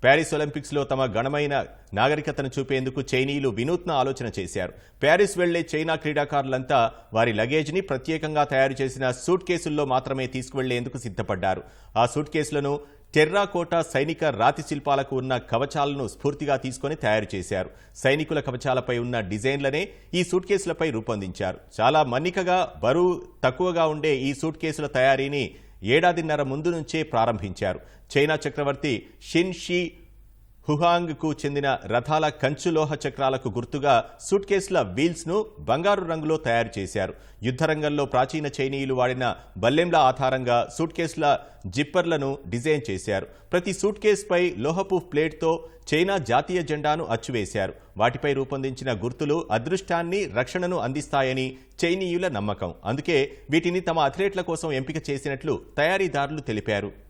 Paris ఒలింపిక్స్లో తమ ఘనమైన నాగరికతను చూపేందుకు చైనీయులు వినూత్న ఆలోచన చేశారు. ప్యారిస్ వెళ్లే చైనా క్రీడాకారులంతా వారి లగేజ్ని ప్రత్యేకంగా తయారు చేసిన సూట్ కేసుల్లో మాత్రమే తీసుకువెళ్లేందుకు సిద్ధపడ్డారు. ఆ సూట్ కేసులను టెర్రాకోటా సైనిక రాతి శిల్పాలకు ఉన్న కవచాలను స్ఫూర్తిగా తీసుకుని తయారు చేశారు. సైనికుల కవచాలపై ఉన్న డిజైన్లనే ఈ సూట్ కేసులపై రూపొందించారు. చాలా మన్నికగా, బరువు తక్కువగా ఉండే ఈ సూట్ కేసుల తయారీని ఏడాదిన్నర ముందు నుంచే ప్రారంభించారు. చైనా చక్రవర్తి షిన్ షీ హుహాంగ్కు చెందిన రథాల కంచులోహ చక్రాలకు గుర్తుగా సూట్ కేసుల వీల్స్ను బంగారు రంగులో తయారు చేశారు. యుద్ధరంగంలో ప్రాచీన చైనీయులు వాడిన బల్లెంల ఆధారంగా సూట్ కేసుల జిప్పర్లను డిజైన్ చేశారు. ప్రతి సూట్ కేసుపై లోహపు ప్లేట్తో చైనా జాతీయ జెండాను అచ్చువేశారు. వాటిపై రూపొందించిన గుర్తులు అదృష్టాన్ని, రక్షణను అందిస్తాయని చైనీయుల నమ్మకం. అందుకే వీటిని తమ అథ్లెట్ల కోసం ఎంపిక చేసినట్లు తయారీదారులు తెలిపారు.